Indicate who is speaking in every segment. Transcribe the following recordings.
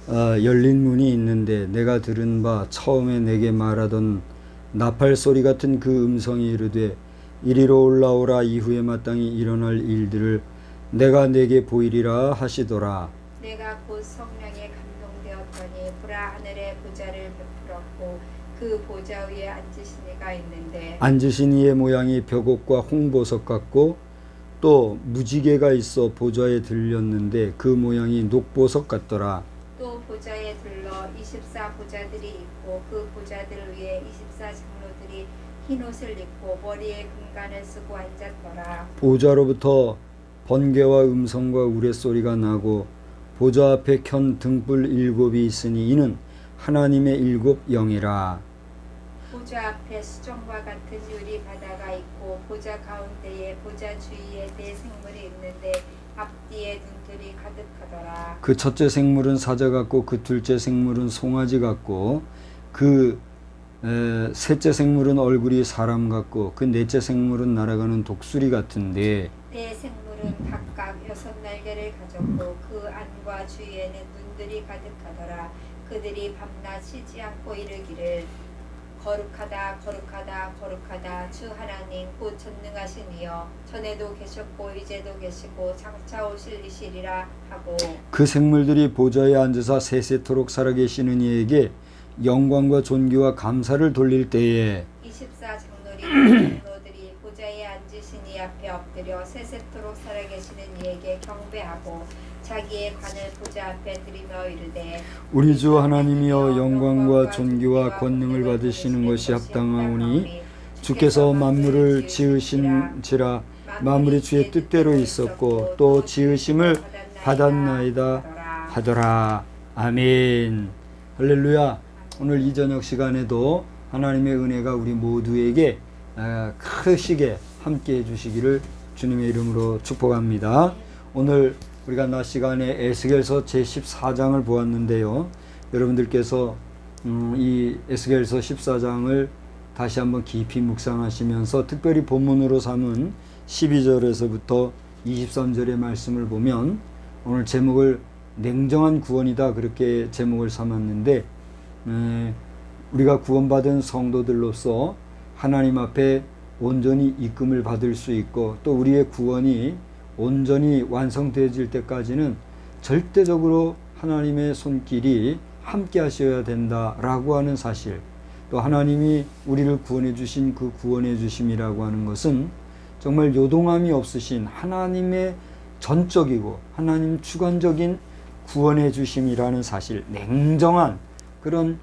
Speaker 1: 열린 문이 있는데 내가 들은 바 처음에 내게 말하던 나팔 소리 같은 그 음성이 이르되 이리로 올라오라. 이후에 마땅히 일어날 일들을 내가 내게 보이리라 하시더라.
Speaker 2: 내가 곧 성령에 감동되었더니 보라, 하늘의 보좌를 베풀었고 그 보좌 위에 앉으신 이가 있는데
Speaker 1: 앉으신 이의 모양이 벽옥과 홍보석 같고 또 무지개가 있어 보좌에 들렸는데 그 모양이 녹보석 같더라.
Speaker 2: 또 보좌에 들러 24 보좌들이 있고 그 보좌들 위에 24 장로들이 흰 옷을 입고 머리에 금관을 쓰고 앉았더라.
Speaker 1: 보좌로부터 번개와 음성과 우레소리가 나고 보좌 앞에 켠 등불 7이 있으니 이는 하나님의 7 영이라.
Speaker 2: 보좌 앞에 수정과 같은 유리 바다가 있고 보좌 가운데에 보좌 주위에 네 생물이 있는데 앞뒤에 눈들이 가득하더라.
Speaker 1: 그 첫째 생물은 사자 같고 그 둘째 생물은 송아지 같고 그 셋째 생물은 얼굴이 사람 같고 그 넷째 생물은 날아가는 독수리 같은데
Speaker 2: 네 생물은 각각 6날개를 가졌고 그 안과 주위에는 눈들이 가득하더라. 그들이 밤낮 쉬지 않고 이르기를 거룩하다 거룩하다 거룩하다 주 하나님 곧 전능하신 이여, 전에도 계셨고 이제도 계시고 장차 오실 이시리라 하고
Speaker 1: 그 생물들이 보좌에 앉으사 세세토록 살아계시는 이에게 영광과 존귀와 감사를 돌릴 때에
Speaker 2: 24 장로들이 보좌에 앉으신 이 앞에 엎드려 세세토록 살아계시는 이에게 경배하고 자기의 관을 보좌 앞에 들이며 이르되
Speaker 1: 우리 주 하나님이여, 영광과 존귀와 권능을 받으시는 것이 합당하오니 주께서 만물을 지으신지라. 만물이 주의 뜻대로 있었고 또 지으심을 받았나이다 하더라. 아멘. 할렐루야. 오늘 이 저녁 시간에도 하나님의 은혜가 우리 모두에게 크시게 함께 해주시기를 주님의 이름으로 축복합니다. 오늘 우리가 낮 시간에 에스겔서 제14장을 보았는데요. 여러분들께서 이 에스겔서 14장을 다시 한번 깊이 묵상하시면서 특별히 본문으로 삼은 12절에서부터 23절의 말씀을 보면 오늘 제목을 냉정한 구원이다 그렇게 제목을 삼았는데, 우리가 구원받은 성도들로서 하나님 앞에 온전히 입금을 받을 수 있고 또 우리의 구원이 온전히 완성되어질 때까지는 절대적으로 하나님의 손길이 함께 하셔야 된다라고 하는 사실, 또 하나님이 우리를 구원해 주신 그 구원해 주심이라고 하는 것은 정말 요동함이 없으신 하나님의 전적이고 하나님 주관적인 구원해 주심이라는 사실, 냉정한 그런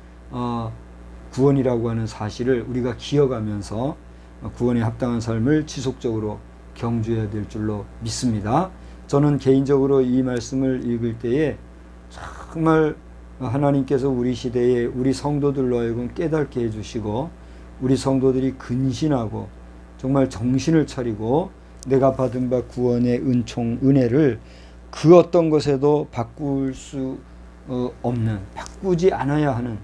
Speaker 1: 구원이라고 하는 사실을 우리가 기억하면서 구원에 합당한 삶을 지속적으로 경주해야 될 줄로 믿습니다. 저는 개인적으로 이 말씀을 읽을 때에 정말 하나님께서 우리 시대에 우리 성도들로 하여금 깨닫게 해주시고 우리 성도들이 근신하고 정말 정신을 차리고 내가 받은 바 구원의 은총, 은혜를 그 어떤 것에도 바꿀 수 없는, 바꾸지 않아야 하는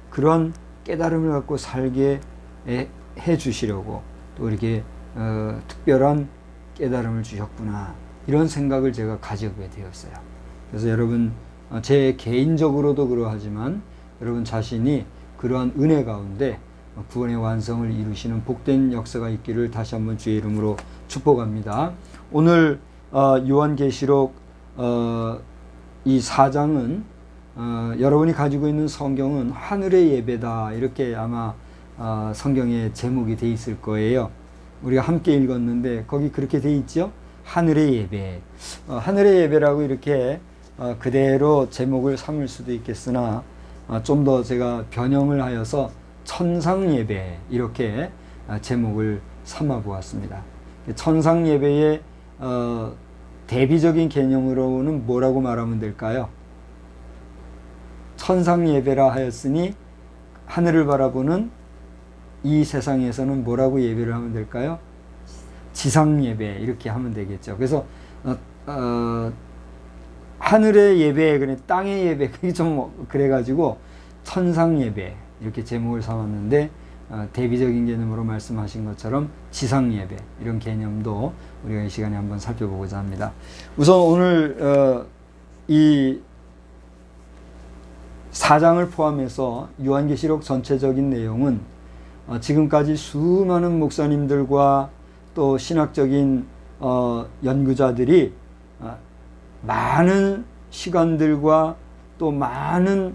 Speaker 1: 그런 깨달음을 갖고 살게 해 주시려고 또 이렇게 특별한 깨달음을 주셨구나, 이런 생각을 제가 가지게 되었어요. 그래서 여러분, 제 개인적으로도 그러하지만 여러분 자신이 그러한 은혜 가운데 구원의 완성을 이루시는 복된 역사가 있기를 다시 한번 주의 이름으로 축복합니다. 오늘 요한계시록 이 4장은 여러분이 가지고 있는 성경은 하늘의 예배다 이렇게 아마 성경의 제목이 돼 있을 거예요. 우리가 함께 읽었는데 거기 그렇게 돼 있죠. 하늘의 예배. 하늘의 예배라고 이렇게 그대로 제목을 삼을 수도 있겠으나 좀 더 제가 변형을 하여서 천상 예배 이렇게 제목을 삼아 보았습니다. 천상 예배의 대비적인 개념으로는 뭐라고 말하면 될까요? 천상 예배라 하였으니 하늘을 바라보는 이 세상에서는 뭐라고 예배를 하면 될까요? 지상 예배 이렇게 하면 되겠죠. 그래서 하늘의 예배, 그래 땅의 예배 그게 좀 그래가지고 천상 예배 이렇게 제목을 삼았는데 대비적인 개념으로 말씀하신 것처럼 지상 예배 이런 개념도 우리가 이 시간에 한번 살펴보고자 합니다. 우선 오늘 이 4장을 포함해서 요한계시록 전체적인 내용은 지금까지 수많은 목사님들과 또 신학적인 연구자들이 많은 시간들과 또 많은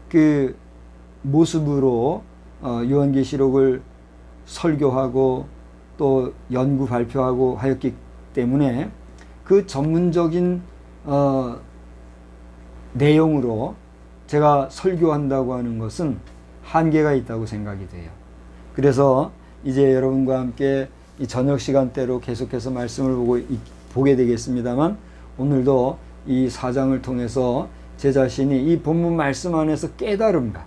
Speaker 1: 그 모습으로 요한계시록을 설교하고 또 연구 발표하고 하였기 때문에 그 전문적인 내용으로 제가 설교한다고 하는 것은 한계가 있다고 생각이 돼요. 그래서 이제 여러분과 함께 이 저녁 시간대로 계속해서 말씀을 보게 되겠습니다만, 오늘도 이 4장을 통해서 제 자신이 이 본문 말씀 안에서 깨달음과,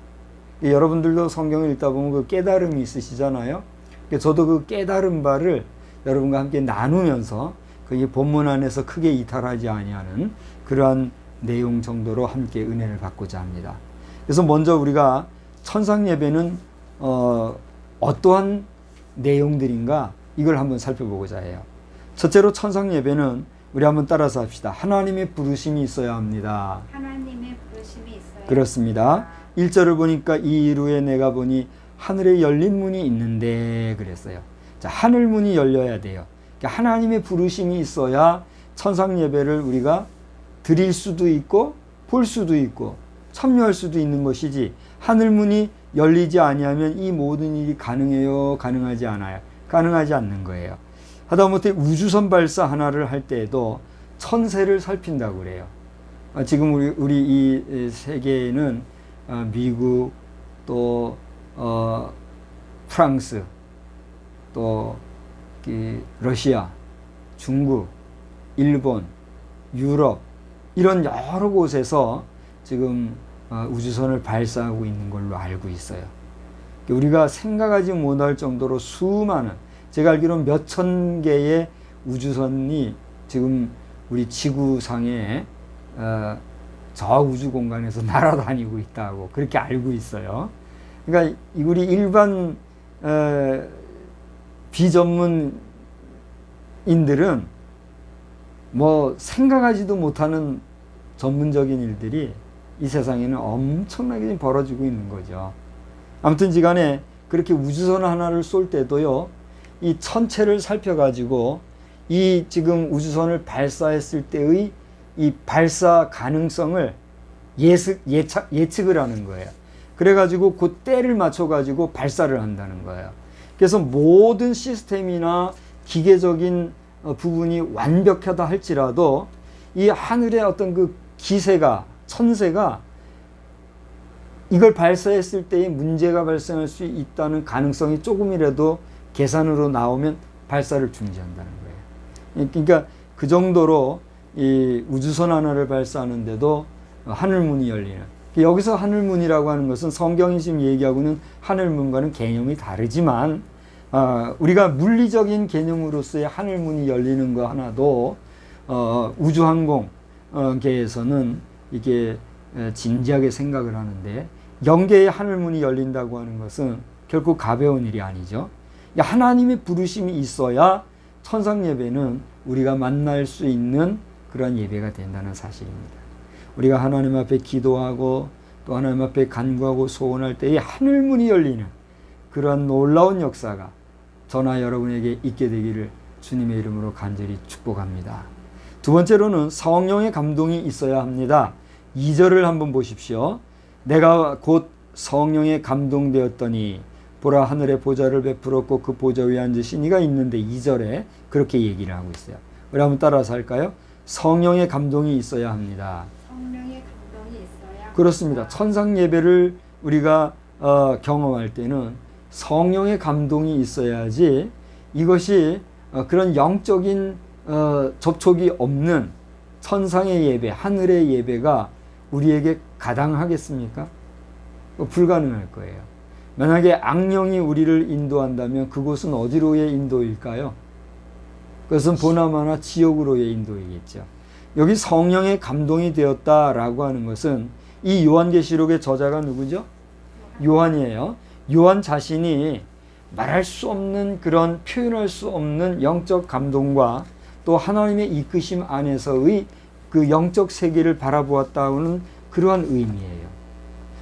Speaker 1: 여러분들도 성경을 읽다 보면 그 깨달음이 있으시잖아요. 저도 그 깨달음 바를 여러분과 함께 나누면서 그 본문 안에서 크게 이탈하지 아니하는 그러한 내용 정도로 함께 은혜를 받고자 합니다. 그래서 먼저 우리가 천상 예배는 어떠한 내용들인가, 이걸 한번 살펴보고자 해요. 첫째로 천상 예배는 우리 한번 따라서 합시다. 하나님의 부르심이 있어야 합니다.
Speaker 2: 하나님의 부르심이 있어야
Speaker 1: 그렇습니다. 1절을 보니까 이 이후에 내가 보니 하늘에 열린 문이 있는데 그랬어요. 자, 하늘 문이 열려야 돼요. 그러니까 하나님의 부르심이 있어야 천상 예배를 우리가 드릴 수도 있고 볼 수도 있고 참여할 수도 있는 것이지, 하늘 문이 열리지 아니하면 이 모든 일이 가능해요? 가능하지 않아요? 가능하지 않는 거예요. 하다못해 우주선 발사 하나를 할 때에도 천세를 살핀다고 그래요. 지금 우리 이 세계에는 미국, 또 프랑스, 또 러시아, 중국, 일본, 유럽, 이런 여러 곳에서 지금 우주선을 발사하고 있는 걸로 알고 있어요. 우리가 생각하지 못할 정도로 수많은, 제가 알기로는 몇천 개의 우주선이 지금 우리 지구상에 저 우주 공간에서 날아다니고 있다고 그렇게 알고 있어요. 그러니까 우리 일반 비전문인들은 뭐 생각하지도 못하는 전문적인 일들이 이 세상에는 엄청나게 벌어지고 있는 거죠. 아무튼 지간에 그렇게 우주선 하나를 쏠 때도요, 이 천체를 살펴가지고 이 지금 우주선을 발사했을 때의 이 발사 가능성을 예측을 하는 거예요. 그래가지고 그 때를 맞춰가지고 발사를 한다는 거예요. 그래서 모든 시스템이나 기계적인 부분이 완벽하다 할지라도 이 하늘의 어떤 그 기세가, 천세가 이걸 발사했을 때에 문제가 발생할 수 있다는 가능성이 조금이라도 계산으로 나오면 발사를 중지한다는 거예요. 그러니까 그 정도로 이 우주선 하나를 발사하는데도 하늘문이 열리는, 여기서 하늘문이라고 하는 것은 성경이 지금 얘기하고 있는 하늘문과는 개념이 다르지만, 우리가 물리적인 개념으로서의 하늘문이 열리는 거 하나도 우주항공계에서는 이게 진지하게 생각을 하는데, 영계의 하늘문이 열린다고 하는 것은 결코 가벼운 일이 아니죠. 하나님의 부르심이 있어야 천상 예배는 우리가 만날 수 있는 그런 예배가 된다는 사실입니다. 우리가 하나님 앞에 기도하고 또 하나님 앞에 간구하고 소원할 때에 하늘문이 열리는 그러한 놀라운 역사가 저나 여러분에게 있게 되기를 주님의 이름으로 간절히 축복합니다. 두 번째로는 성령의 감동이 있어야 합니다. 2절을 한번 보십시오. 내가 곧 성령에 감동되었더니 보라 하늘에 보좌를 베풀었고 그 보좌 위에 앉으신 이가 있는데, 2절에 그렇게 얘기를 하고 있어요. 우리 한번 따라서 할까요? 성령의 감동이 있어야 합니다.
Speaker 2: 성령의 감동이 있어야
Speaker 1: 그렇습니다. 천상 예배를 우리가 경험할 때는 성령의 감동이 있어야지, 이것이 그런 영적인 접촉이 없는 천상의 예배, 하늘의 예배가 우리에게 가당하겠습니까? 불가능할 거예요. 만약에 악령이 우리를 인도한다면 그곳은 어디로의 인도일까요? 그것은 보나마나 지옥으로의 인도이겠죠. 여기 성령의 감동이 되었다라고 하는 것은 이 요한계시록의 저자가 누구죠? 요한이에요. 요한 자신이 말할 수 없는 그런 표현할 수 없는 영적 감동과 또 하나님의 이끄심 안에서의 그 영적 세계를 바라보았다는 그러한 의미예요.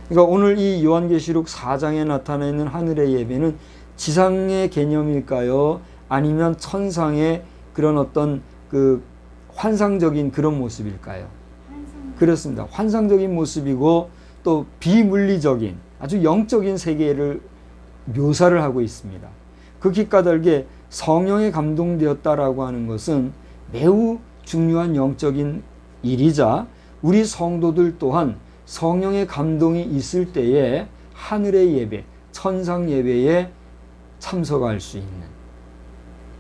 Speaker 1: 그러니까 오늘 이 요한계시록 4장에 나타나 있는 하늘의 예배는 지상의 개념일까요? 아니면 천상의 그런 어떤 그 환상적인 그런 모습일까요? 그렇습니다. 환상적인 모습이고 또 비물리적인 아주 영적인 세계를 묘사를 하고 있습니다. 극히 까닭에 성령에 감동되었다라고 하는 것은 매우 중요한 영적인 일이자 우리 성도들 또한 성령의 감동이 있을 때에 하늘의 예배, 천상 예배에 참석할 수 있는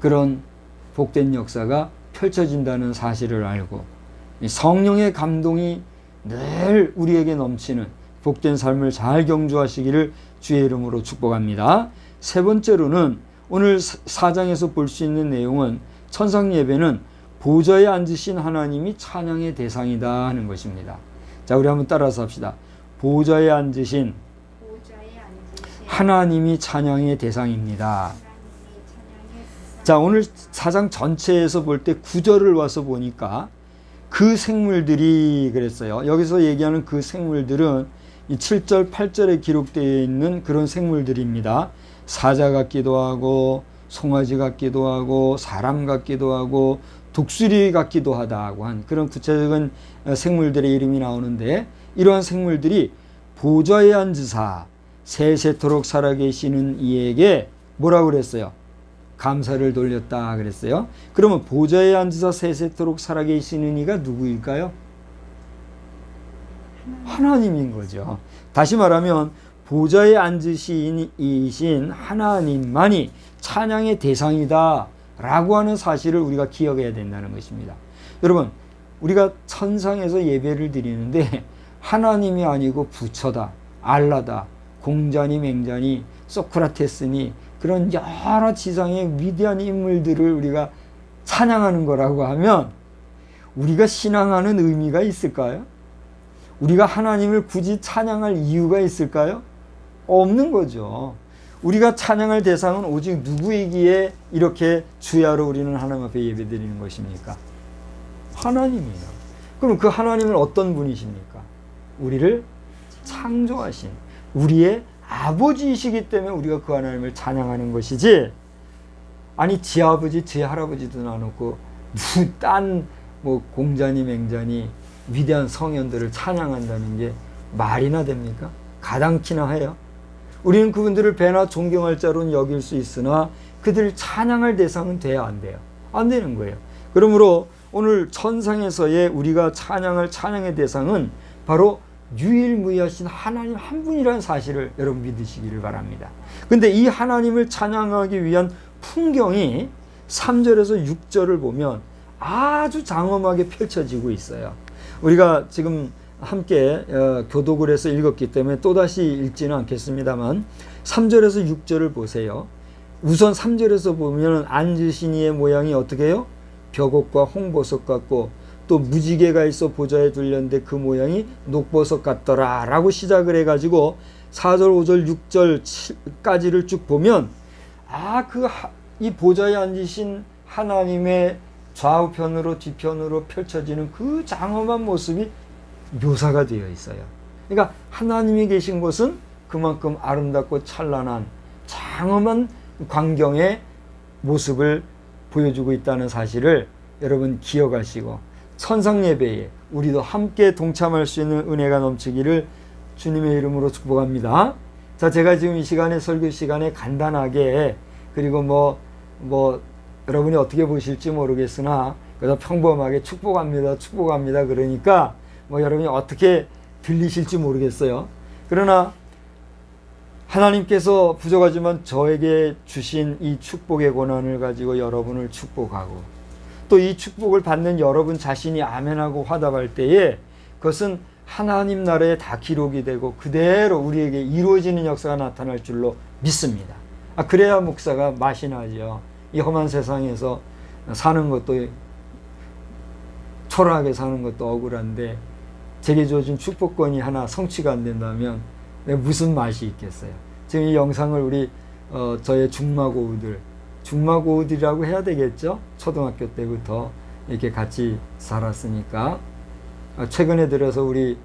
Speaker 1: 그런 복된 역사가 펼쳐진다는 사실을 알고 성령의 감동이 늘 우리에게 넘치는 복된 삶을 잘 경주하시기를 주의 이름으로 축복합니다. 세 번째로는 오늘 4장에서 볼 수 있는 내용은 천상 예배는 보좌에 앉으신 하나님이 찬양의 대상이다 하는 것입니다. 자, 우리 한번 따라서 합시다. 보좌에 앉으신 하나님이 찬양의 대상입니다. 자, 오늘 4장 전체에서 볼 때 9절을 와서 보니까 그 생물들이 그랬어요. 여기서 얘기하는 그 생물들은 이 7절, 8절에 기록되어 있는 그런 생물들입니다. 사자 같기도 하고 송아지 같기도 하고 사람 같기도 하고 독수리 같기도 하다고 한 그런 구체적인 생물들의 이름이 나오는데 이러한 생물들이 보좌에 앉으사 세세토록 살아계시는 이에게 뭐라고 그랬어요? 감사를 돌렸다 그랬어요. 그러면 보좌에 앉으사 세세토록 살아계시는 이가 누구일까요? 하나님인 거죠. 다시 말하면 보좌에 앉으신 하나님만이 찬양의 대상이다 라고 하는 사실을 우리가 기억해야 된다는 것입니다. 여러분, 우리가 천상에서 예배를 드리는데 하나님이 아니고 부처다, 알라다, 공자니 맹자니 소크라테스니 그런 여러 지상의 위대한 인물들을 우리가 찬양하는 거라고 하면 우리가 신앙하는 의미가 있을까요? 우리가 하나님을 굳이 찬양할 이유가 있을까요? 없는 거죠. 우리가 찬양할 대상은 오직 누구이기에 이렇게 주야로 우리는 하나님 앞에 예배드리는 것입니까? 하나님이에요. 그럼 그 하나님은 어떤 분이십니까? 우리를 창조하신 우리의 아버지이시기 때문에 우리가 그 하나님을 찬양하는 것이지, 아니 지 아버지 지 할아버지도 놔놓고 딴 뭐 공자니 맹자니 위대한 성현들을 찬양한다는 게 말이나 됩니까? 가당키나 해요. 우리는 그분들을 배나 존경할 자로는 여길 수 있으나 그들을 찬양할 대상은 돼야 안 돼요. 안 되는 거예요. 그러므로 오늘 천상에서의 우리가 찬양할 찬양의 대상은 바로 유일무이하신 하나님 한 분이라는 사실을 여러분 믿으시기를 바랍니다. 근데 이 하나님을 찬양하기 위한 풍경이 3절에서 6절을 보면 아주 장엄하게 펼쳐지고 있어요. 우리가 지금 함께 교독을 해서 읽었기 때문에 또다시 읽지는 않겠습니다만 3절에서 6절을 보세요. 우선 3절에서 보면 앉으신 이의 모양이 어떻게 해요? 벽옥과 홍보석 같고 또 무지개가 있어 보좌에 둘렸는데 그 모양이 녹보석 같더라 라고 시작을 해가지고 4절, 5절, 6절까지를 쭉 보면 이 보좌에 앉으신 하나님의 좌우편으로 뒤편으로 펼쳐지는 그 장엄한 모습이 묘사가 되어 있어요. 그러니까 하나님이 계신 곳은 그만큼 아름답고 찬란한 장엄한 광경의 모습을 보여주고 있다는 사실을 여러분 기억하시고 천상 예배에 우리도 함께 동참할 수 있는 은혜가 넘치기를 주님의 이름으로 축복합니다. 자, 제가 지금 이 시간에 설교 시간에 간단하게 그리고 뭐 여러분이 어떻게 보실지 모르겠으나 그래서 평범하게 축복합니다 그러니까 뭐 여러분이 어떻게 들리실지 모르겠어요. 그러나 하나님께서 부족하지만 저에게 주신 이 축복의 권한을 가지고 여러분을 축복하고 또 이 축복을 받는 여러분 자신이 아멘하고 화답할 때에 그것은 하나님 나라에 다 기록이 되고 그대로 우리에게 이루어지는 역사가 나타날 줄로 믿습니다. 그래야 목사가 맛이 나죠. 이 험한 세상에서 사는 것도 초라하게 사는 것도 억울한데 제게 주어진 축복권이 하나 성취가 안 된다면 무슨 맛이 있겠어요. 지금 이 영상을 우리 저의 중마고우들이라고 해야 되겠죠. 초등학교 때부터 이렇게 같이 살았으니까 최근에 들어서 우리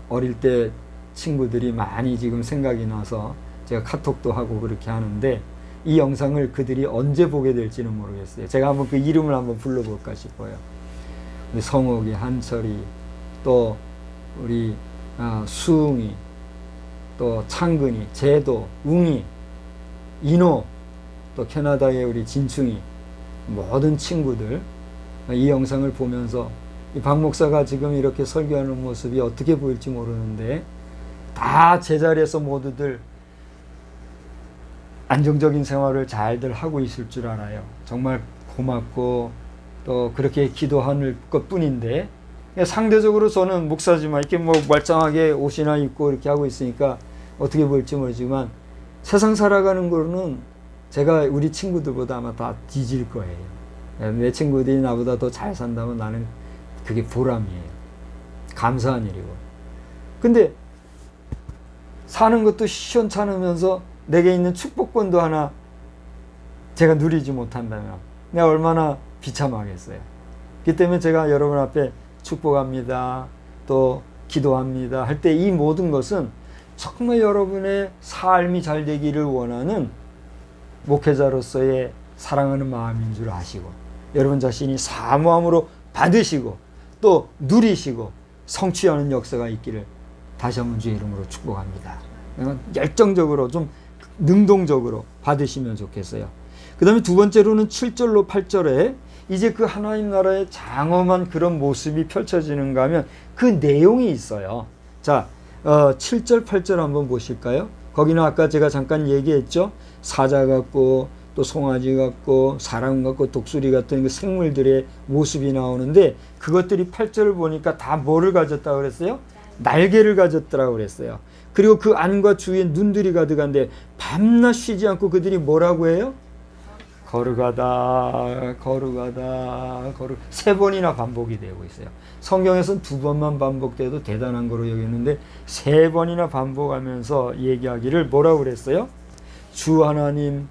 Speaker 1: 어릴 때 친구들이 많이 지금 생각이 나서 제가 카톡도 하고 그렇게 하는데, 이 영상을 그들이 언제 보게 될지는 모르겠어요. 제가 한번 그 이름을 한번 불러볼까 싶어요. 우리 성욱이, 한철이, 또 우리 수웅이, 또 창근이, 제도, 웅이, 인호, 또 캐나다의 우리 진충이, 모든 친구들 이 영상을 보면서 이 박 목사가 지금 이렇게 설교하는 모습이 어떻게 보일지 모르는데, 다 제자리에서 모두들 안정적인 생활을 잘들 하고 있을 줄 알아요. 정말 고맙고 또 그렇게 기도하는 것 뿐인데, 상대적으로 저는 목사지만 이렇게 뭐 말짱하게 옷이나 입고 이렇게 하고 있으니까 어떻게 보일지 모르지만, 세상 살아가는 거는 제가 우리 친구들보다 아마 다 뒤질 거예요. 내 친구들이 나보다 더 잘 산다면 나는 그게 보람이에요. 감사한 일이고. 근데 사는 것도 시원찮으면서 내게 있는 축복권도 하나 제가 누리지 못한다면 내가 얼마나 비참하겠어요. 그렇기 때문에 제가 여러분 앞에 축복합니다, 또 기도합니다 할 때 이 모든 것은 정말 여러분의 삶이 잘 되기를 원하는 목회자로서의 사랑하는 마음인 줄 아시고, 여러분 자신이 사모함으로 받으시고 또 누리시고 성취하는 역사가 있기를 다시 한번 주의 이름으로 축복합니다. 열정적으로, 좀 능동적으로 받으시면 좋겠어요. 그 다음에 두 번째로는 7절로 8절에 이제 그 하나님 나라의 장엄한 그런 모습이 펼쳐지는가 하면 그 내용이 있어요. 자, 7절 8절 한번 보실까요? 거기는 아까 제가 잠깐 얘기했죠. 사자 같고 또 송아지 같고 사람 같고 독수리 같은 그 생물들의 모습이 나오는데, 그것들이 8절을 보니까 다 뭐를 가졌다고 그랬어요? 날개를 가졌더라고 그랬어요. 그리고 그 안과 주위에 눈들이 가득한데 밤낮 쉬지 않고 그들이 뭐라고 해요? 거룩하다, 거룩하다, 거룩. 3번이나 반복이 되고 있어요. 성경에서는 2번만 반복돼도 대단한 거로 여기는데 3번이나 반복하면서 얘기하기를 뭐라고 그랬어요? 주 하나님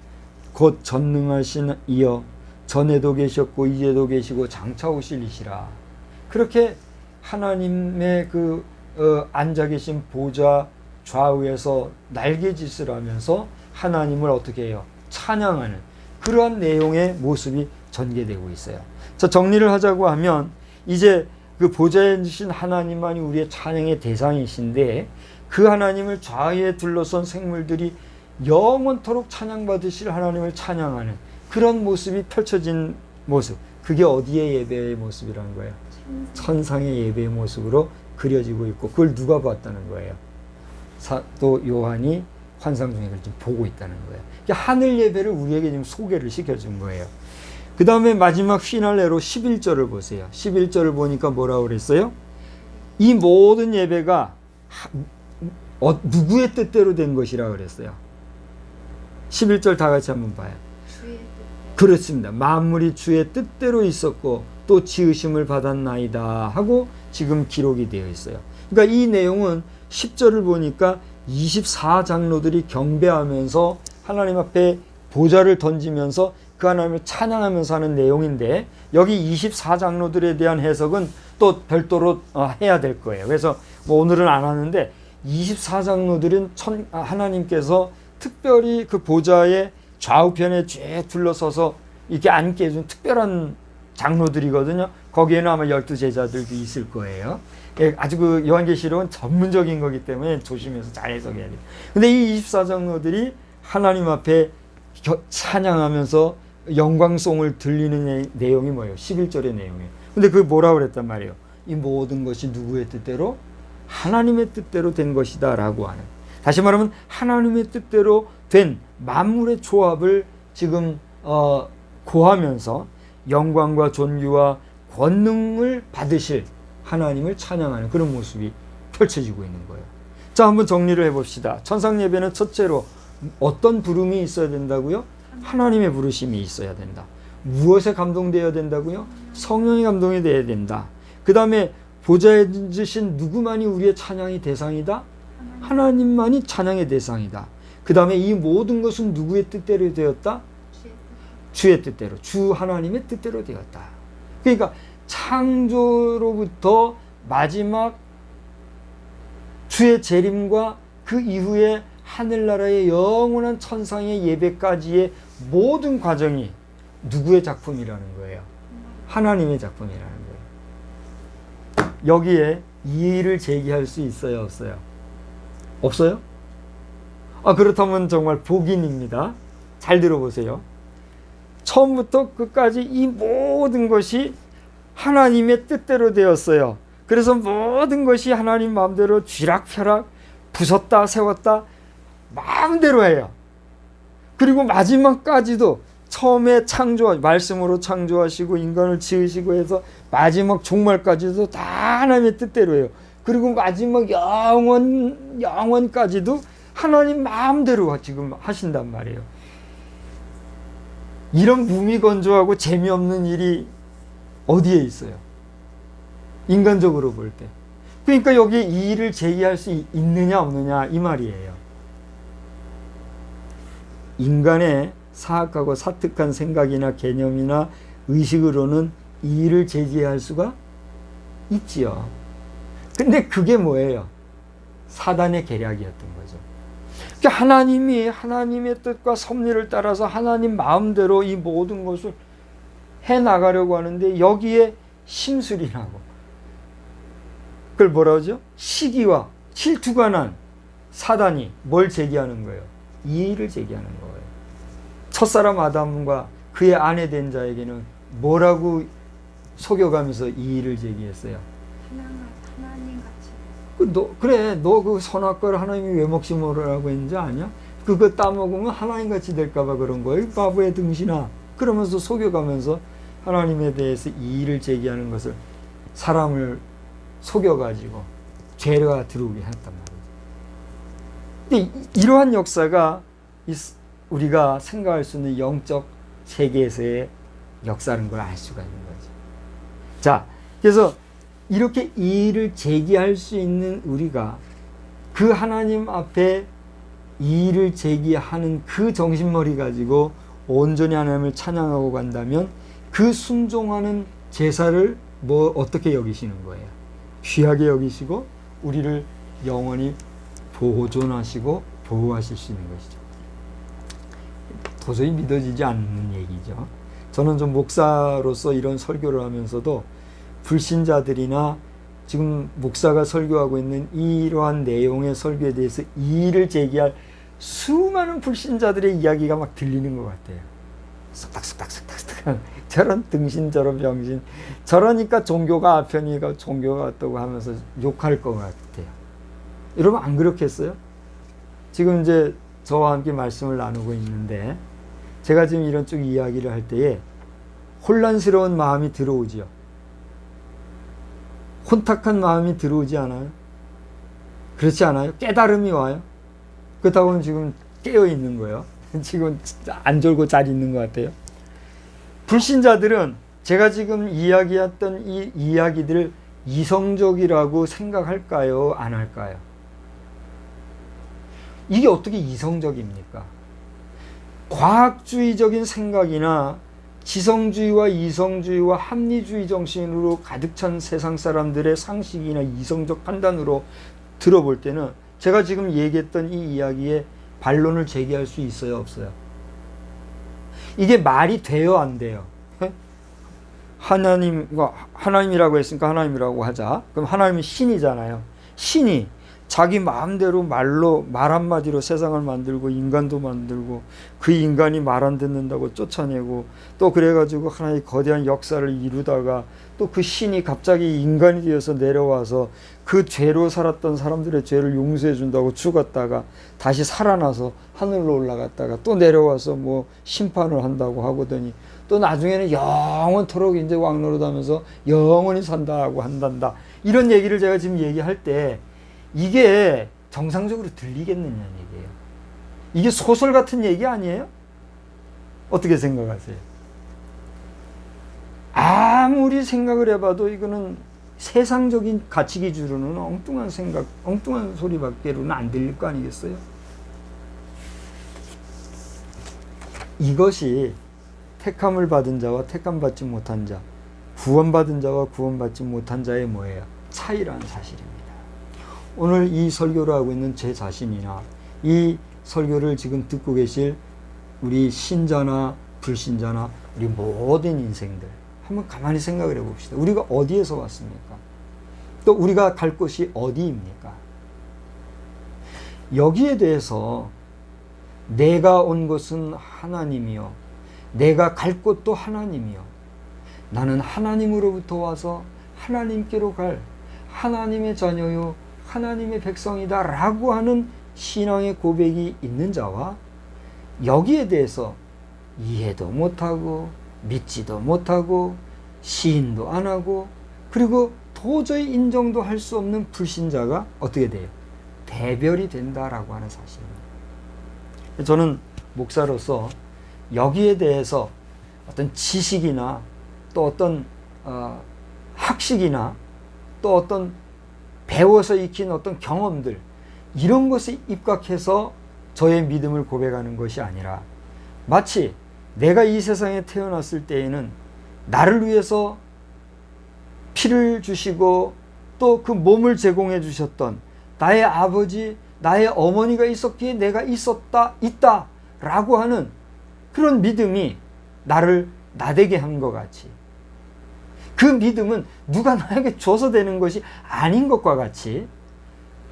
Speaker 1: 곧 전능하신 이여, 전에도 계셨고 이제도 계시고 장차 오실 이시라. 그렇게 하나님의 그 앉아 계신 보좌 좌우에서 날개짓을 하면서 하나님을 어떻게 해요? 찬양하는 그러한 내용의 모습이 전개되고 있어요. 자, 정리를 하자고 하면 이제 그 보좌에 계신 하나님만이 우리의 찬양의 대상이신데, 그 하나님을 좌우에 둘러선 생물들이 영원토록 찬양받으실 하나님을 찬양하는 그런 모습이 펼쳐진 모습, 그게 어디의 예배의 모습이라는 거예요? 천상의 예배의 모습으로 그려지고 있고, 그걸 누가 봤다는 거예요? 또 요한이 환상 중에 그걸 좀 보고 있다는 거예요. 하늘 예배를 우리에게 지금 소개를 시켜준 거예요. 그 다음에 마지막 피날레로 11절을 보세요. 11절을 보니까 뭐라고 그랬어요? 이 모든 예배가 누구의 뜻대로 된 것이라고 그랬어요. 11절 다 같이 한번 봐요. 그렇습니다. 만물이 주의 뜻대로 있었고 또 지으심을 받았나이다 하고 지금 기록이 되어 있어요. 그러니까 이 내용은 10절을 보니까 24장로들이 경배하면서 하나님 앞에 보좌를 던지면서 그 하나님을 찬양하면서 하는 내용인데, 여기 24장로들에 대한 해석은 또 별도로 해야 될 거예요. 그래서 뭐 오늘은 안 하는데, 24장로들은 하나님께서 특별히 그 보좌의 좌우편에 쭉 둘러서서 이렇게 앉게 해준 특별한 장로들이거든요. 거기에는 아마 12제자들도 있을 거예요. 아주 그 요한계시록은 전문적인 거기 때문에 조심해서 잘 해석해야 돼요. 근데 이 24장로들이 하나님 앞에 찬양하면서 영광송을 들리는 내용이 뭐예요? 11절의 내용이에요. 근데 그게 뭐라고 그랬단 말이에요? 이 모든 것이 누구의 뜻대로? 하나님의 뜻대로 된 것이다 라고 하는, 다시 말하면 하나님의 뜻대로 된 만물의 조합을 지금 고하면서 영광과 존귀와 권능을 받으실 하나님을 찬양하는 그런 모습이 펼쳐지고 있는 거예요. 자, 한번 정리를 해봅시다. 천상 예배는 첫째로 어떤 부름이 있어야 된다고요? 하나님의 부르심이 있어야 된다. 무엇에 감동되어야 된다고요? 성령의 감동이 되어야 된다. 그 다음에 보좌에 앉으신 누구만이 우리의 찬양의 대상이다? 하나님만이 찬양의 대상이다. 그 다음에 이 모든 것은 누구의 뜻대로 되었다? 주의 뜻대로, 주 하나님의 뜻대로 되었다. 그러니까 창조로부터 마지막 주의 재림과 그 이후에 하늘나라의 영원한 천상의 예배까지의 모든 과정이 누구의 작품이라는 거예요? 하나님의 작품이라는 거예요. 여기에 이의를 제기할 수 있어요, 없어요? 없어요? 그렇다면 정말 복인입니다. 잘 들어보세요. 처음부터 끝까지 이 모든 것이 하나님의 뜻대로 되었어요. 그래서 모든 것이 하나님 마음대로 쥐락펴락 부섰다 세웠다 마음대로 해요. 그리고 마지막까지도 처음에 말씀으로 창조하시고 인간을 지으시고 해서 마지막 종말까지도 다 하나님의 뜻대로 해요. 그리고 마지막 영원까지도 하나님 마음대로 지금 하신단 말이에요. 이런 무미건조하고 재미없는 일이 어디에 있어요? 인간적으로 볼 때. 그러니까 여기에 이의를 제기할 수 있느냐 없느냐 이 말이에요. 인간의 사악하고 사특한 생각이나 개념이나 의식으로는 이의를 제기할 수가 있지요. 근데 그게 뭐예요? 사단의 계략이었던 거죠. 그러니까 하나님이 하나님의 뜻과 섭리를 따라서 하나님 마음대로 이 모든 것을 해나가려고 하는데 여기에 심술이 나고 그걸 뭐라 하죠? 시기와 질투가 난 사단이 뭘 제기하는 거예요? 이의를 제기하는 거예요. 첫사람 아담과 그의 아내 된 자에게는 뭐라고 속여가면서 이의를 제기했어요?
Speaker 2: 하나님 같이.
Speaker 1: 그래, 너 그 선악과를 하나님이 왜 먹지 말라고 했는지 아냐? 그거 따먹으면 하나님 같이 될까봐 그런 거예요. 바보의 등신아. 그러면서 속여가면서 하나님에 대해서 이의를 제기하는 것을 사람을 속여가지고 죄가 들어오게 했단 말이죠. 근데 이러한 역사가 우리가 생각할 수 있는 영적 세계에서의 역사라는 걸 알 수가 있는 거죠. 자, 그래서 이렇게 이의를 제기할 수 있는 우리가 그 하나님 앞에 이의를 제기하는 그 정신머리 가지고 온전히 하나님을 찬양하고 간다면 그 순종하는 제사를 어떻게 여기시는 거예요? 귀하게 여기시고 우리를 영원히 보존하시고 보호하실 수 있는 것이죠. 도저히 믿어지지 않는 얘기죠. 저는 좀 목사로서 이런 설교를 하면서도 불신자들이나 지금 목사가 설교하고 있는 이러한 내용의 설교에 대해서 이의를 제기할 수많은 불신자들의 이야기가 막 들리는 것 같아요. 쓱닥쓱닥쓱닥쓱닥 저런 등신 저런 병신 저러니까 종교가 아편이가 종교가 어떠고 하면서 욕할 것 같아요. 여러분 안 그렇겠어요? 지금 이제 저와 함께 말씀을 나누고 있는데 제가 지금 이런 쪽 이야기를 할 때에 혼란스러운 마음이 들어오지요. 혼탁한 마음이 들어오지 않아요? 그렇지 않아요? 깨달음이 와요? 그렇다고는 지금 깨어 있는 거예요. 지금 안 졸고 잘 있는 것 같아요. 불신자들은 제가 지금 이야기했던 이 이야기들을 이성적이라고 생각할까요? 안 할까요? 이게 어떻게 이성적입니까? 과학주의적인 생각이나 지성주의와 이성주의와 합리주의 정신으로 가득 찬 세상 사람들의 상식이나 이성적 판단으로 들어볼 때는 제가 지금 얘기했던 이 이야기에 반론을 제기할 수 있어요, 없어요? 이게 말이 돼요, 안 돼요? 하나님이라고 했으니까 하나님이라고 하자. 그럼 하나님은 신이잖아요. 신이 자기 마음대로 말 한마디로 세상을 만들고 인간도 만들고 그 인간이 말 안 듣는다고 쫓아내고 또 그래가지고 하나의 거대한 역사를 이루다가 또 그 신이 갑자기 인간이 되어서 내려와서 그 죄로 살았던 사람들의 죄를 용서해 준다고 죽었다가 다시 살아나서 하늘로 올라갔다가 또 내려와서 뭐 심판을 한다고 하거든요. 또 나중에는 영원토록 이제 왕노릇하면서 영원히 산다고 한단다. 이런 얘기를 제가 지금 얘기할 때 이게 정상적으로 들리겠느냐는 얘기예요. 이게 소설 같은 얘기 아니에요? 어떻게 생각하세요? 아무리 생각을 해봐도 이거는 세상적인 가치 기준으로는 엉뚱한 생각, 엉뚱한 소리밖에로는 안 들릴 거 아니겠어요? 이것이 택함을 받은 자와 택함받지 못한 자, 구원받은 자와 구원받지 못한 자의 뭐예요? 차이라는 사실입니다. 오늘 이 설교를 하고 있는 제 자신이나 이 설교를 지금 듣고 계실 우리 신자나 불신자나 우리 모든 인생들 한번 가만히 생각을 해봅시다. 우리가 어디에서 왔습니까? 또 우리가 갈 곳이 어디입니까? 여기에 대해서 내가 온 곳은 하나님이요, 내가 갈 곳도 하나님이요, 나는 하나님으로부터 와서 하나님께로 갈 하나님의 자녀요 하나님의 백성이다 라고 하는 신앙의 고백이 있는 자와 여기에 대해서 이해도 못하고 믿지도 못하고 시인도 안 하고 그리고 도저히 인정도 할 수 없는 불신자가 어떻게 돼요? 대별이 된다라고 하는 사실입니다. 저는 목사로서 여기에 대해서 어떤 지식이나 또 어떤 학식이나 또 어떤 배워서 익힌 어떤 경험들 이런 것에 입각해서 저의 믿음을 고백하는 것이 아니라 마치 내가 이 세상에 태어났을 때에는 나를 위해서 피를 주시고 또 그 몸을 제공해 주셨던 나의 아버지, 나의 어머니가 있었기에 내가 있다 라고 하는 그런 믿음이 나를 나되게 한 것 같이, 그 믿음은 누가 나에게 줘서 되는 것이 아닌 것과 같이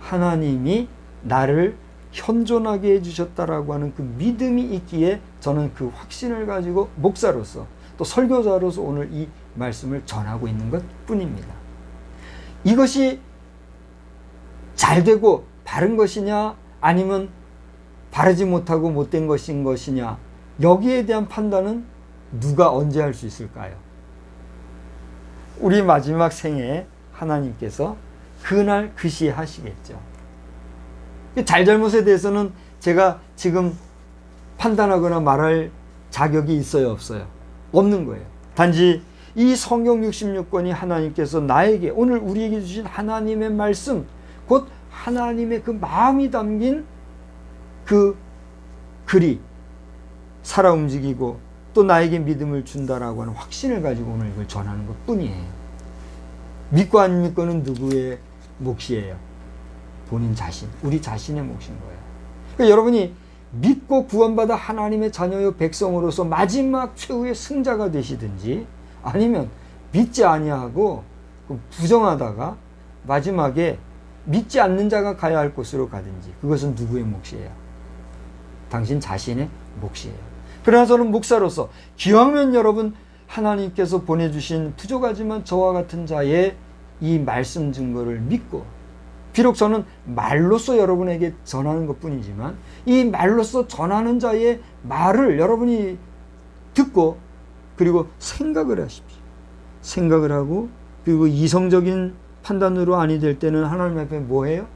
Speaker 1: 하나님이 나를 현존하게 해주셨다라고 하는 그 믿음이 있기에 저는 그 확신을 가지고 목사로서 또 설교자로서 오늘 이 말씀을 전하고 있는 것 뿐입니다. 이것이 잘 되고 바른 것이냐 아니면 바르지 못하고 못된 것인 것이냐, 여기에 대한 판단은 누가 언제 할 수 있을까요? 우리 마지막 생에 하나님께서 그날 그 시에 하시겠죠. 잘잘못에 대해서는 제가 지금 판단하거나 말할 자격이 있어요, 없어요? 없는 거예요. 단지 이 성경 66권이 하나님께서 나에게, 오늘 우리에게 주신 하나님의 말씀, 곧 하나님의 그 마음이 담긴 그 글이 살아 움직이고 또 나에게 믿음을 준다라고 하는 확신을 가지고 오늘 이걸 전하는 것 뿐이에요. 믿고 안 믿고는 누구의 몫이에요? 본인 자신, 우리 자신의 몫인 거예요. 그러니까 여러분이 믿고 구원받아 하나님의 자녀요 백성으로서 마지막 최후의 승자가 되시든지, 아니면 믿지 아니하고 부정하다가 마지막에 믿지 않는 자가 가야 할 곳으로 가든지, 그것은 누구의 몫이에요? 당신 자신의 몫이에요. 그러나 저는 목사로서 기왕이면 여러분 하나님께서 보내주신 부족하지만 저와 같은 자의 이 말씀 증거를 믿고, 비록 저는 말로써 여러분에게 전하는 것 뿐이지만 이 말로써 전하는 자의 말을 여러분이 듣고 그리고 생각을 하십시오. 생각을 하고 그리고 이성적인 판단으로 아니 될 때는 하나님 앞에 뭐 해요?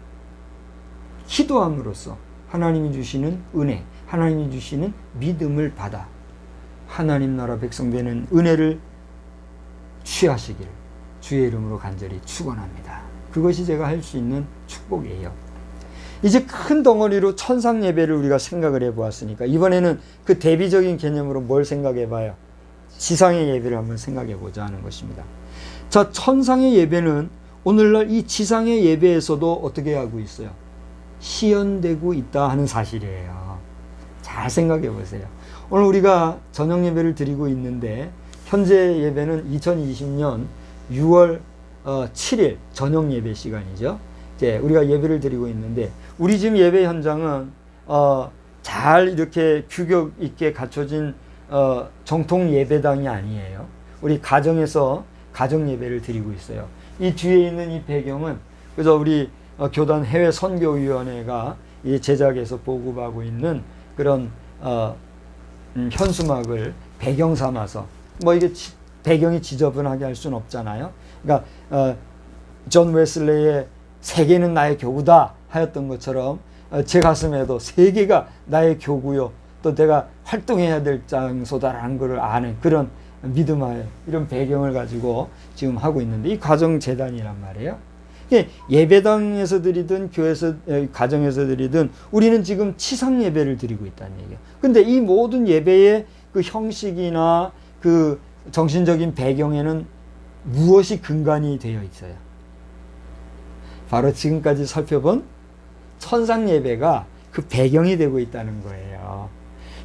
Speaker 1: 기도함으로써 하나님이 주시는 은혜, 하나님이 주시는 믿음을 받아 하나님 나라 백성 되는 은혜를 취하시길 주의 이름으로 간절히 축원합니다. 그것이 제가 할 수 있는 축복이에요. 이제 큰 덩어리로 천상 예배를 우리가 생각을 해보았으니까 이번에는 그 대비적인 개념으로 뭘 생각해봐요? 지상의 예배를 한번 생각해보자 하는 것입니다. 자, 천상의 예배는 오늘날 이 지상의 예배에서도 어떻게 하고 있어요? 시연되고 있다 하는 사실이에요. 잘 생각해 보세요. 오늘 우리가 저녁 예배를 드리고 있는데 현재 예배는 2020년 6월 7일 저녁 예배 시간이죠. 이제 우리가 예배를 드리고 있는데 우리 지금 예배 현장은 잘 이렇게 규격 있게 갖춰진 정통 예배당이 아니에요. 우리 가정에서 가정 예배를 드리고 있어요. 이 뒤에 있는 이 배경은 그래서 우리 교단 해외 선교위원회가 이 제작해서 보급하고 있는 그런 현수막을 배경 삼아서, 뭐 이게 배경이 지저분하게 할 수는 없잖아요. 그러니까 존 웨슬레이의 세계는 나의 교구다 하였던 것처럼 제 가슴에도 세계가 나의 교구요, 또 내가 활동해야 될 장소다라는 것을 아는 그런 믿음하에 이런 배경을 가지고 지금 하고 있는데, 이 가정재단이란 말이에요. 예배당에서 드리든 교회에서 가정에서 드리든 우리는 지금 치상 예배를 드리고 있다는 얘기예요. 근데 이 모든 예배의 그 형식이나 그 정신적인 배경에는 무엇이 근간이 되어 있어요? 바로 지금까지 살펴본 천상 예배가 그 배경이 되고 있다는 거예요.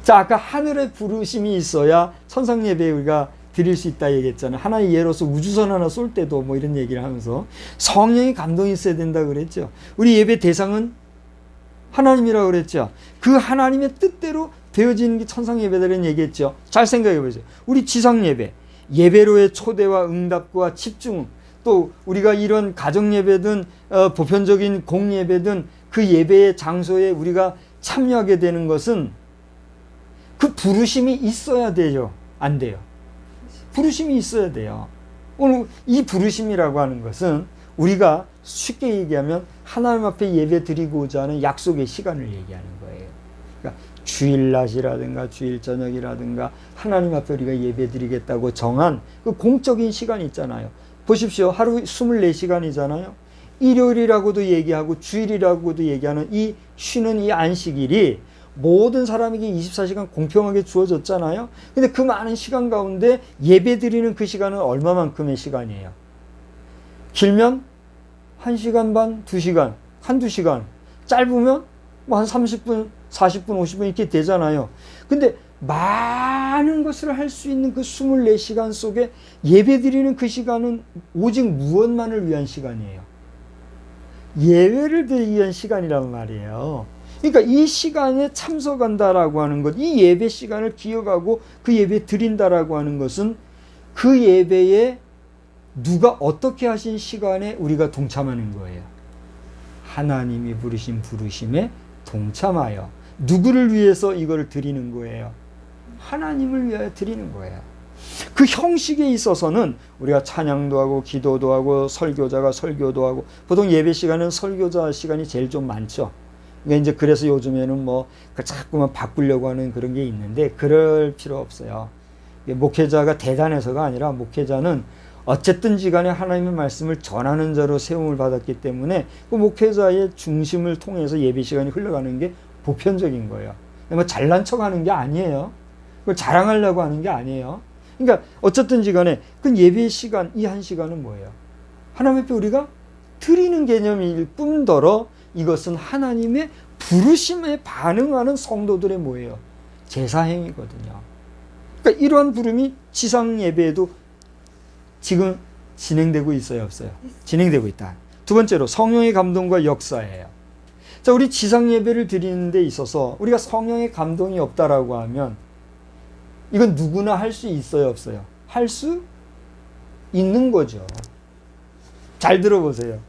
Speaker 1: 자, 아까 하늘의 부르심이 있어야 천상 예배 우리가 드릴 수 있다 얘기했잖아요. 하나의 예로서 우주선 하나 쏠 때도 뭐 이런 얘기를 하면서 성령의 감동이 있어야 된다 그랬죠. 우리 예배 대상은 하나님이라고 그랬죠. 그 하나님의 뜻대로 되어지는 게 천상 예배다라는 얘기했죠. 잘 생각해 보세요. 우리 지상 예배, 예배로의 초대와 응답과 집중, 또 우리가 이런 가정 예배든 보편적인 공 예배든 그 예배의 장소에 우리가 참여하게 되는 것은 그 부르심이 있어야 돼요. 안 돼요? 부르심이 있어야 돼요. 오늘 이 부르심이라고 하는 것은 우리가 쉽게 얘기하면 하나님 앞에 예배 드리고자 하는 약속의 시간을 얘기하는 거예요. 그러니까 주일낮이라든가 주일 저녁이라든가 하나님 앞에 우리가 예배 드리겠다고 정한 그 공적인 시간이 있잖아요. 보십시오. 하루 24시간이잖아요. 일요일이라고도 얘기하고 주일이라고도 얘기하는 이 쉬는 이 안식일이 모든 사람에게 24시간 공평하게 주어졌잖아요. 근데 그 많은 시간 가운데 예배 드리는 그 시간은 얼마만큼의 시간이에요? 길면 1시간 반, 2시간, 한두 시간. 짧으면 뭐 한 30분, 40분, 50분 이렇게 되잖아요. 근데 많은 것을 할 수 있는 그 24시간 속에 예배 드리는 그 시간은 오직 무엇만을 위한 시간이에요? 예배를 드리기 위한 시간이란 말이에요. 그러니까 이 시간에 참석한다라고 하는 것, 이 예배 시간을 기억하고 그 예배 드린다라고 하는 것은 그 예배에 누가 어떻게 하신 시간에 우리가 동참하는 거예요. 하나님이 부르신 부르심에 동참하여 누구를 위해서 이걸 드리는 거예요? 하나님을 위하여 드리는 거예요. 그 형식에 있어서는 우리가 찬양도 하고 기도도 하고 설교자가 설교도 하고, 보통 예배 시간은 설교자 시간이 제일 좀 많죠. 그러니까 이제 그래서 요즘에는 뭐 자꾸만 바꾸려고 하는 그런 게 있는데 그럴 필요 없어요. 목회자가 대단해서가 아니라 목회자는 어쨌든지 간에 하나님의 말씀을 전하는 자로 세움을 받았기 때문에 그 목회자의 중심을 통해서 예배 시간이 흘러가는 게 보편적인 거예요. 뭐 잘난 척 하는 게 아니에요. 그걸 자랑하려고 하는 게 아니에요. 그러니까 어쨌든지 간에 그 예배 시간, 이 한 시간은 뭐예요? 하나님 앞에 우리가 드리는 개념일 뿐더러 이것은 하나님의 부르심에 반응하는 성도들의 뭐예요? 제사행위거든요. 그러니까 이러한 부름이 지상 예배에도 지금 진행되고 있어요, 없어요? 진행되고 있다. 두 번째로 성령의 감동과 역사예요. 자, 우리 지상 예배를 드리는 데 있어서 우리가 성령의 감동이 없다라고 하면 이건 누구나 할 수 있어요, 없어요? 할 수 있는 거죠. 잘 들어보세요.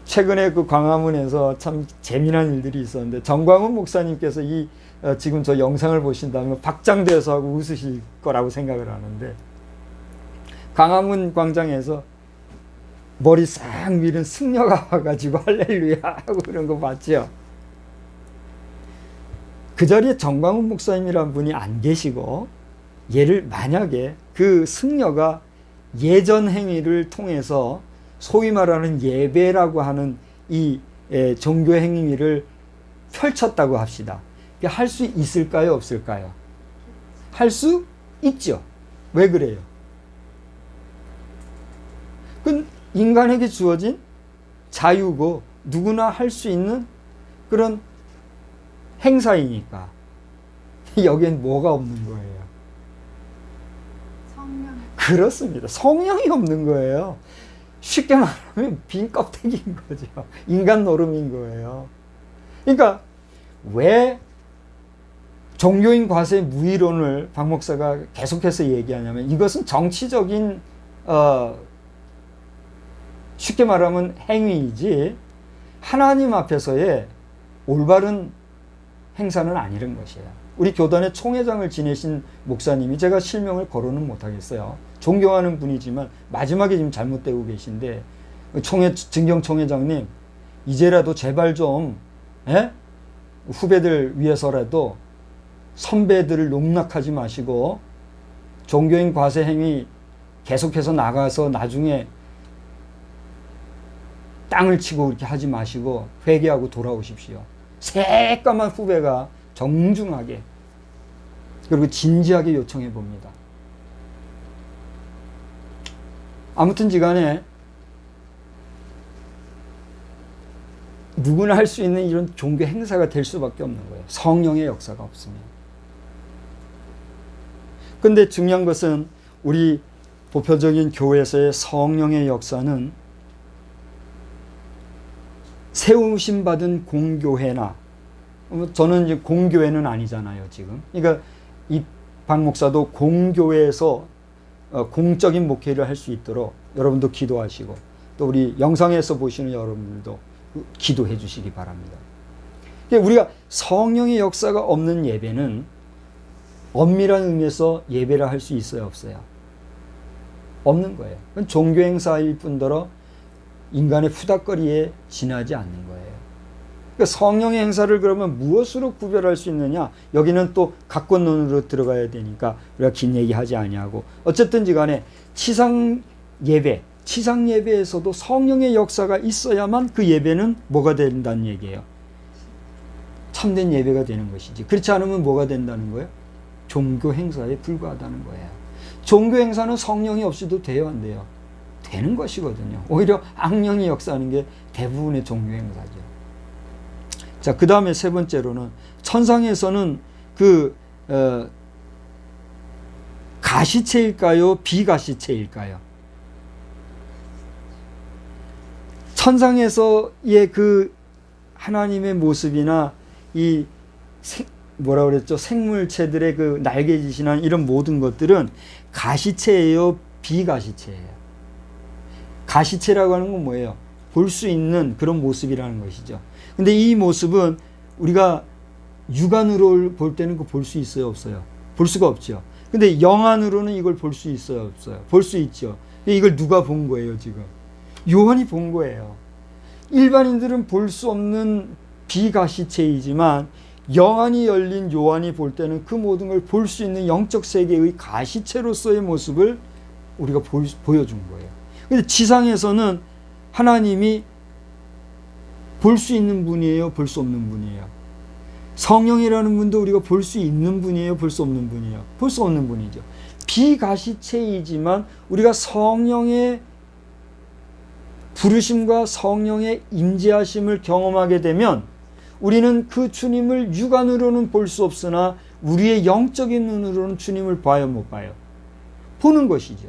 Speaker 1: 최근에 그 광화문에서 참 재미난 일들이 있었는데 정광훈 목사님께서 지금 저 영상을 보신다면 박장대소 하고 웃으실 거라고 생각을 하는데, 광화문 광장에서 머리 싹 밀은 승려가 와가지고 할렐루야 하고 그런 거 봤죠. 그 자리에 정광훈 목사님이란 분이 안 계시고, 얘를 만약에 그 승려가 예전 행위를 통해서 소위 말하는 예배라고 하는 이 종교 행위를 펼쳤다고 합시다. 할 수 있을까요, 없을까요? 할 수 있죠. 왜 그래요? 그건 인간에게 주어진 자유고 누구나 할 수 있는 그런 행사이니까. 여기엔 뭐가 없는 거예요?
Speaker 2: 성령.
Speaker 1: 그렇습니다. 성령이 없는 거예요. 쉽게 말하면 빈 껍데기인 거죠. 인간 노름인 거예요. 그러니까 왜 종교인 과세 무의론을 박 목사가 계속해서 얘기하냐면, 이것은 정치적인 쉽게 말하면 행위이지 하나님 앞에서의 올바른 행사는 아니란 것이에요. 우리 교단의 총회장을 지내신 목사님이, 제가 실명을 거론은 못하겠어요. 존경하는 분이지만 마지막에 지금 잘못되고 계신데, 증경 총회장님, 이제라도 제발 좀 후배들 위해서라도 선배들을 농락하지 마시고 종교인 과세 행위 계속해서 나가서 나중에 땅을 치고 그렇게 하지 마시고 회개하고 돌아오십시오. 새까만 후배가 정중하게 그리고 진지하게 요청해 봅니다. 아무튼지간에 누구나 할 수 있는 이런 종교 행사가 될 수밖에 없는 거예요. 성령의 역사가 없으면. 근데 중요한 것은 우리 보편적인 교회에서의 성령의 역사는 세우심 받은 공교회나, 저는 이제 공교회는 아니잖아요, 지금. 그러니까 이 박 목사도 공교회에서 공적인 목회를 할 수 있도록 여러분도 기도하시고, 또 우리 영상에서 보시는 여러분들도 기도해 주시기 바랍니다. 그러니까 우리가 성령의 역사가 없는 예배는 엄밀한 의미에서 예배를 할 수 있어요, 없어요? 없는 거예요. 그건 종교 행사일 뿐더러 인간의 푸닥거리에 지나지 않는 거예요. 그러니까 성령의 행사를 그러면 무엇으로 구별할 수 있느냐? 여기는 또 각권론으로 들어가야 되니까 우리가 긴 얘기하지 아니하고, 어쨌든지 간에 치상 예배에서도 성령의 역사가 있어야만 그 예배는 뭐가 된다는 얘기예요? 참된 예배가 되는 것이지. 그렇지 않으면 뭐가 된다는 거예요? 종교 행사에 불과하다는 거예요. 종교 행사는 성령이 없이도 돼요, 안 돼요? 되는 것이거든요. 오히려 악령이 역사하는 게 대부분의 종교 행사죠. 자, 그 다음에 세 번째로는 천상에서는 가시체일까요? 비가시체일까요? 천상에서의 그 하나님의 모습이나 이 뭐라 그랬죠? 생물체들의 그 날개짓이나 이런 모든 것들은 가시체예요? 비가시체예요? 가시체라고 하는 건 뭐예요? 볼 수 있는 그런 모습이라는 것이죠. 근데 이 모습은 우리가 육안으로 볼 때는 볼 수 있어요, 없어요? 볼 수가 없죠. 근데 영안으로는 이걸 볼 수 있어요, 없어요? 볼 수 있죠. 이걸 누가 본 거예요, 지금? 요한이 본 거예요. 일반인들은 볼 수 없는 비가시체이지만 영안이 열린 요한이 볼 때는 그 모든 걸 볼 수 있는 영적 세계의 가시체로서의 모습을 우리가 보여준 거예요. 근데 지상에서는 하나님이 볼 수 있는 분이에요, 볼 수 없는 분이에요? 성령이라는 분도 우리가 볼 수 있는 분이에요, 볼 수 없는 분이에요? 볼 수 없는 분이죠. 비가시체이지만 우리가 성령의 부르심과 성령의 임재하심을 경험하게 되면 우리는 그 주님을 육안으로는 볼 수 없으나 우리의 영적인 눈으로는 주님을 봐요, 못 봐요? 보는 것이죠.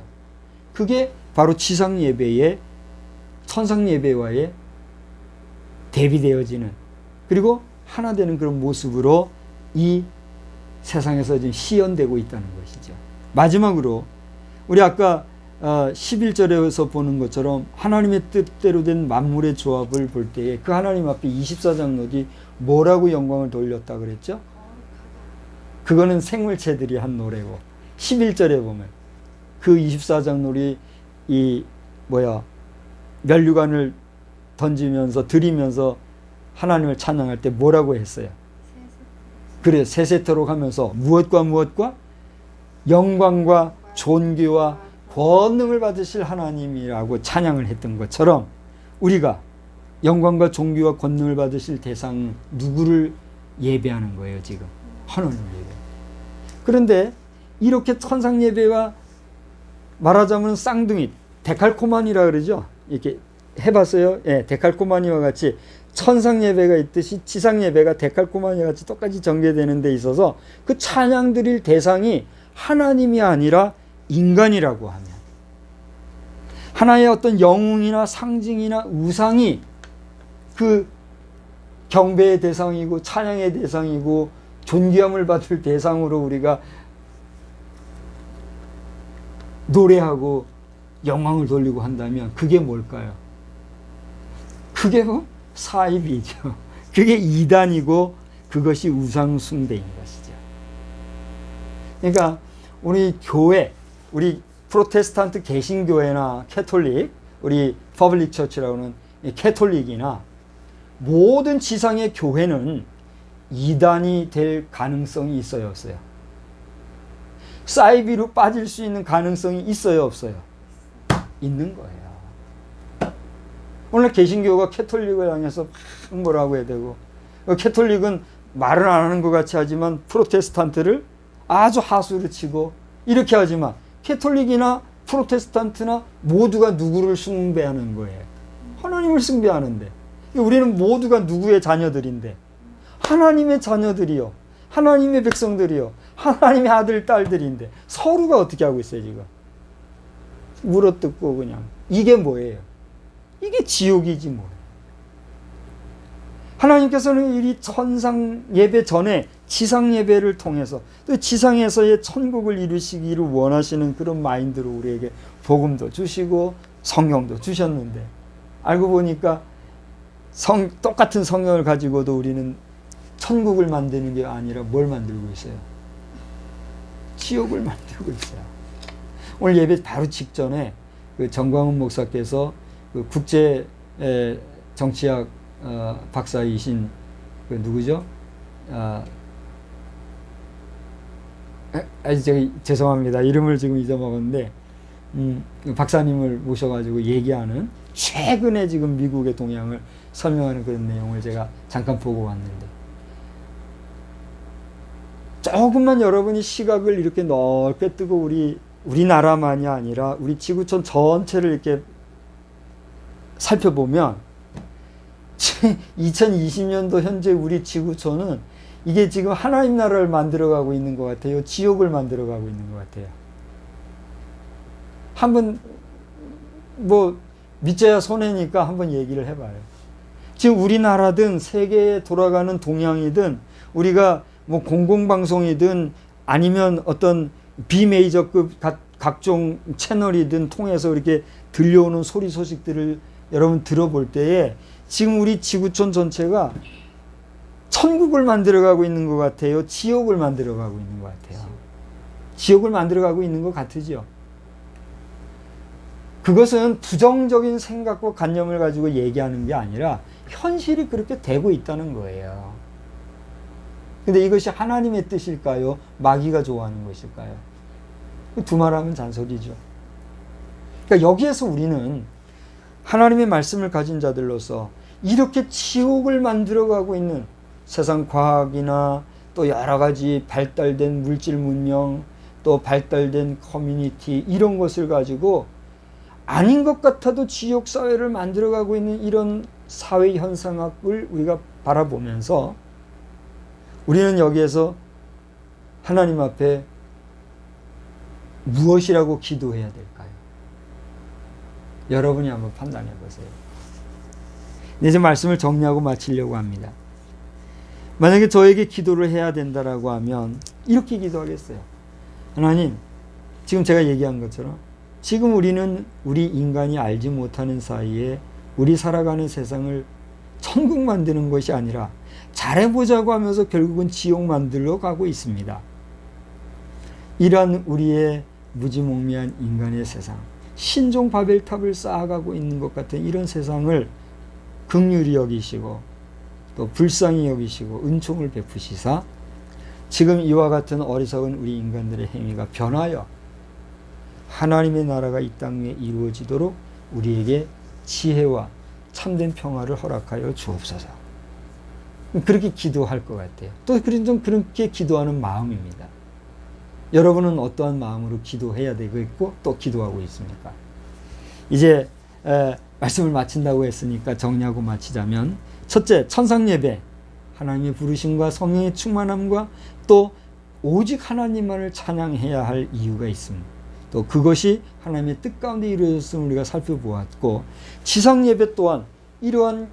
Speaker 1: 그게 바로 지상 예배의 천상 예배와의 대비되어지는, 그리고 하나 되는 그런 모습으로 이 세상에서 지금 시연되고 있다는 것이죠. 마지막으로 우리 아까 11절에서 보는 것처럼 하나님의 뜻대로 된 만물의 조합을 볼 때에 그 하나님 앞에 24장로들이 뭐라고 영광을 돌렸다 그랬죠? 그거는 생물체들이 한 노래고, 11절에 보면 그 24장로들이 면류관을 던지면서 드리면서 하나님을 찬양할 때 뭐라고 했어요? 그래, 세세토록 하면서 무엇과 영광과 존귀와 권능을 받으실 하나님이라고 찬양을 했던 것처럼 우리가 영광과 존귀와 권능을 받으실 대상 누구를 예배하는 거예요, 지금? 하나님을 예배. 그런데 이렇게 천상 예배와 말하자면 쌍둥이, 데칼코마니라 그러죠? 이렇게 해봤어요? 예, 데칼코마니와 같이 천상 예배가 있듯이 지상 예배가 데칼코마니와 같이 똑같이 전개되는 데 있어서 그 찬양 드릴 대상이 하나님이 아니라 인간이라고 하면, 하나의 어떤 영웅이나 상징이나 우상이 그 경배의 대상이고 찬양의 대상이고 존귀함을 받을 대상으로 우리가 노래하고 영광을 돌리고 한다면 그게 뭘까요? 그게 사이비죠. 그게 이단이고 그것이 우상 숭배인 것이죠. 그러니까 우리 교회, 우리 프로테스탄트 개신교회나 캐톨릭, 우리 퍼블릭 처치라고는 캐톨릭이나 모든 지상의 교회는 이단이 될 가능성이 있어요, 없어요? 사이비로 빠질 수 있는 가능성이 있어요, 없어요? 있는 거예요. 오늘 개신교가 캐톨릭을 향해서 뭐라고 해야 되고, 캐톨릭은 말은 안 하는 것 같이 하지만 프로테스탄트를 아주 하수를 치고 이렇게 하지만 캐톨릭이나 프로테스탄트나 모두가 누구를 숭배하는 거예요? 하나님을 숭배하는데. 우리는 모두가 누구의 자녀들인데? 하나님의 자녀들이요. 하나님의 백성들이요. 하나님의 아들, 딸들인데 서로가 어떻게 하고 있어요, 지금? 물어뜯고 그냥. 이게 뭐예요? 이게 지옥이지 뭐. 하나님께서는 이 천상 예배 전에 지상 예배를 통해서 또 지상에서의 천국을 이루시기를 원하시는 그런 마인드로 우리에게 복음도 주시고 성경도 주셨는데, 알고 보니까 똑같은 성경을 가지고도 우리는 천국을 만드는 게 아니라 뭘 만들고 있어요? 지옥을 만들고 있어요. 오늘 예배 바로 직전에 그 정광훈 목사께서 그 국제 정치학 박사이신 그 누구죠? 제가 죄송합니다. 이름을 지금 잊어먹었는데 그 박사님을 모셔가지고 얘기하는, 최근에 지금 미국의 동향을 설명하는 그런 내용을 제가 잠깐 보고 왔는데, 조금만 여러분이 시각을 이렇게 넓게 뜨고 우리나라만이 아니라 우리 지구촌 전체를 이렇게 살펴보면 2020년도 현재 우리 지구촌은 이게 지금 하나님 나라를 만들어가고 있는 것 같아요? 지옥을 만들어가고 있는 것 같아요? 한번 뭐 믿자야 손해니까 한번 얘기를 해봐요. 지금 우리나라든 세계에 돌아가는 동향이든 우리가 뭐 공공방송이든 아니면 어떤 비메이저급 각종 채널이든 통해서 이렇게 들려오는 소리 소식들을 여러분 들어볼 때에 지금 우리 지구촌 전체가 천국을 만들어가고 있는 것 같아요? 지옥을 만들어가고 있는 것 같아요? 지옥을 만들어가고 있는 것 같으죠? 그것은 부정적인 생각과 관념을 가지고 얘기하는 게 아니라 현실이 그렇게 되고 있다는 거예요. 근데 이것이 하나님의 뜻일까요? 마귀가 좋아하는 것일까요? 두말하면 잔소리죠. 그러니까 여기에서 우리는 하나님의 말씀을 가진 자들로서 이렇게 지옥을 만들어가고 있는 세상 과학이나 또 여러 가지 발달된 물질 문명, 또 발달된 커뮤니티, 이런 것을 가지고 아닌 것 같아도 지옥 사회를 만들어가고 있는 이런 사회 현상을 우리가 바라보면서 우리는 여기에서 하나님 앞에 무엇이라고 기도해야 될까요? 여러분이 한번 판단해 보세요. 이제 말씀을 정리하고 마치려고 합니다. 만약에 저에게 기도를 해야 된다라고 하면 이렇게 기도하겠어요. 하나님, 지금 제가 얘기한 것처럼 지금 우리는 우리 인간이 알지 못하는 사이에 우리 살아가는 세상을 천국 만드는 것이 아니라 잘해보자고 하면서 결국은 지옥 만들러 가고 있습니다. 이러한 우리의 무지몽매한 인간의 세상, 신종 바벨탑을 쌓아가고 있는 것 같은 이런 세상을 긍휼히 여기시고 또 불쌍히 여기시고 은총을 베푸시사 지금 이와 같은 어리석은 우리 인간들의 행위가 변하여 하나님의 나라가 이 땅 위에 이루어지도록 우리에게 지혜와 참된 평화를 허락하여 주옵소서. 그렇게 기도할 것 같아요. 또 그렇게 기도하는 마음입니다. 여러분은 어떠한 마음으로 기도해야 되겠고 또 기도하고 있습니까? 이제 말씀을 마친다고 했으니까 정리하고 마치자면, 첫째, 천상예배, 하나님의 부르심과 성령의 충만함과 또 오직 하나님만을 찬양해야 할 이유가 있습니다. 또 그것이 하나님의 뜻 가운데 이루어졌음을 우리가 살펴보았고, 지상예배 또한 이러한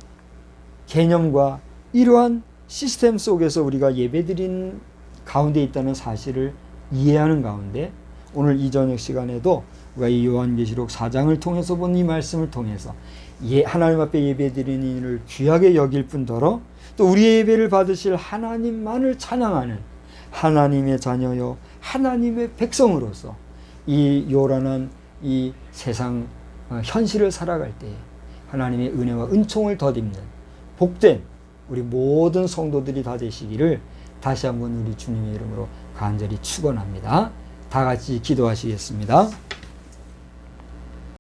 Speaker 1: 개념과 이러한 시스템 속에서 우리가 예배드리는 가운데 있다는 사실을 이해하는 가운데 오늘 이 저녁 시간에도 우리가 이 요한계시록 4장을 통해서 본 이 말씀을 통해서 하나님 앞에 예배드리는 일을 귀하게 여길 뿐더러 또 우리의 예배를 받으실 하나님만을 찬양하는 하나님의 자녀요 하나님의 백성으로서 이 요란한 이 세상 현실을 살아갈 때에 하나님의 은혜와 은총을 덧입는 복된 우리 모든 성도들이 다 되시기를 다시 한번 우리 주님의 이름으로 간절히 축원합니다. 다 같이 기도하시겠습니다.